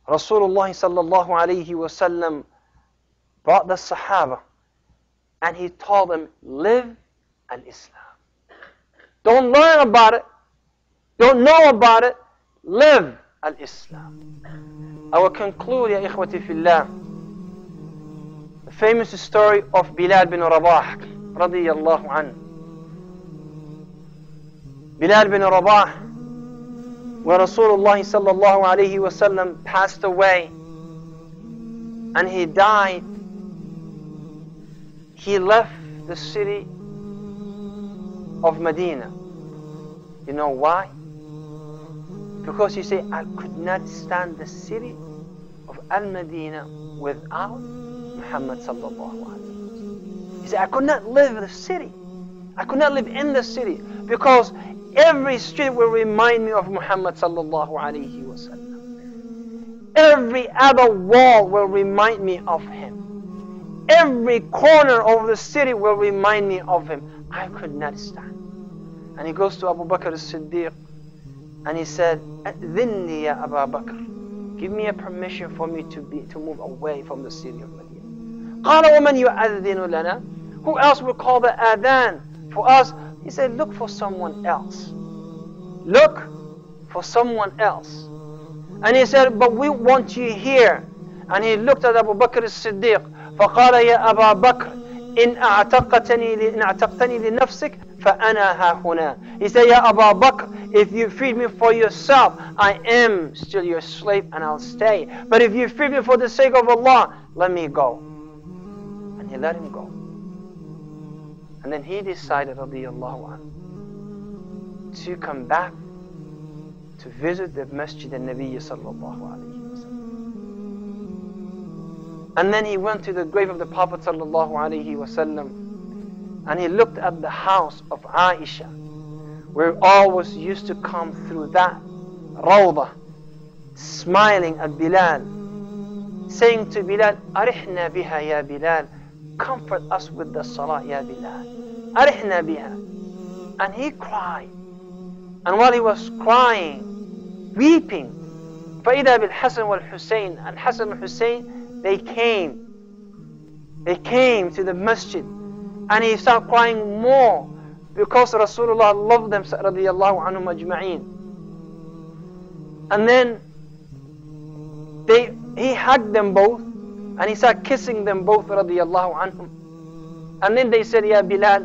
Rasulullah sallallahu alayhi wasallam brought the Sahaba and he told them, live al-Islam. Don't learn about it. Don't know about it. Live al-Islam. I will conclude, ya ikhwati fillah, the famous story of Bilal bin Rabah radiyallahu anhu. Bilal bin Rabah, when Rasulullah sallallahu alayhi wasallam passed away and he died, he left the city of Medina. You know why? Because he said, I could not stand the city of Al-Medina without Muhammad sallallahu alayhi wasallam. He said, I could not live in the city. I could not live in the city because every street will remind me of Muhammad sallallahu alayhi wasallam. Every other wall will remind me of him. Every corner of the city will remind me of him. I could not stand. And he goes to Abu Bakr as-Siddiq and he said, "Adhinni ya Abu Bakr, give me a permission for me to move away from the city of Medina." قال ومن يؤذن لنا? Who else will call the adhan for us? He said, look for someone else. Look for someone else. And he said, but we want you here. And he looked at Abu Bakr as-Siddiq. فقال يا أبا بكر إن أعتقتني لنفسك فأنا ها هنا. He said, Ya Abu Bakr, if you freed me for yourself, I am still your slave and I'll stay. But if you freed me for the sake of Allah, let me go. And he let him go. And then he decided, radiyallahu anhu, to come back to visit the Masjid al-Nabi sallallahu alayhi wa sallam. And then he went to the grave of the Prophet sallallahu alayhi wa sallam, and he looked at the house of Aisha, where always used to come through that rawdah, smiling at Bilal, saying to Bilal, Arihna biha ya Bilal, comfort us with the salah ya Bilal. Arihna biha. And he cried. And while he was crying, weeping, فَإِذَا بِالْحَسَنِ وَالْحُسَيْنِ, and Hassan and Hussein, they came to the masjid. And he started crying more because Rasulullah loved them, radiyallahu anhum ajma'een. And then he hugged them both and he started kissing them both, radiyallahu anhum. And then they said, Ya Bilal,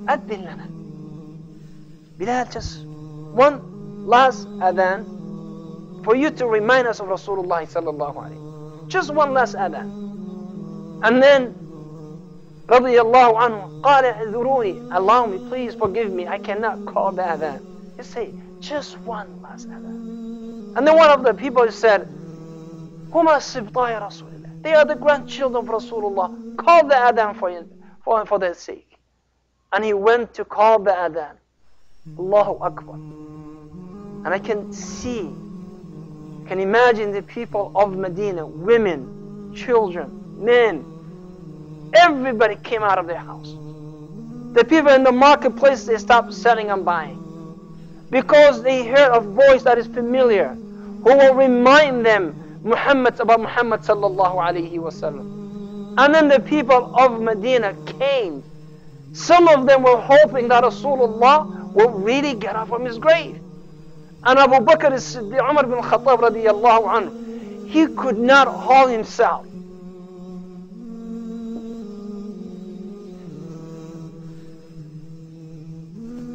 adhin lana. Bilal, just one last adhan for you to remind us of Rasulullah sallallahu alayhi. Just one last adhan. And then radiyallahu anhu, قال اعذروني, allow me, please forgive me, I cannot call the adhan. He said, just one last adhan. And then one of the people said, هما السبطاء يا رسول الله, they are the grandchildren of Rasulullah, call the adhan for their sake. And he went to call the adhan. Allahu Akbar. And I can imagine the people of Medina, women, children, men, everybody came out of their house. The people in the marketplace, they stopped selling and buying because they heard a voice that is familiar, who will remind them about Muhammad sallallahu alayhi wasallam. And then the people of Medina came. Some of them were hoping that Rasulullah will really get up from his grave. And Abu Bakr as-Siddiq, Umar bin Khattab radiyallahu anhu, he could not hold himself.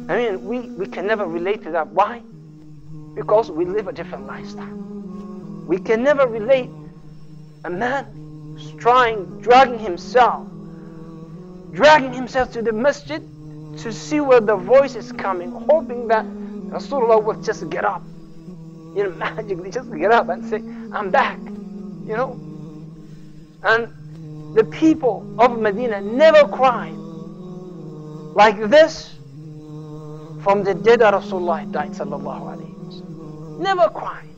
I mean, we can never relate to that. Why? Because we live a different lifestyle. We can never relate a man who's dragging himself to the masjid to see where the voice is coming, hoping that Rasulullah will just get up. You know, magically just get up and say, I'm back. You know? And the people of Medina never cried like this from the day that Rasulullah died, sallallahu alayhi wa sallam. Never cried.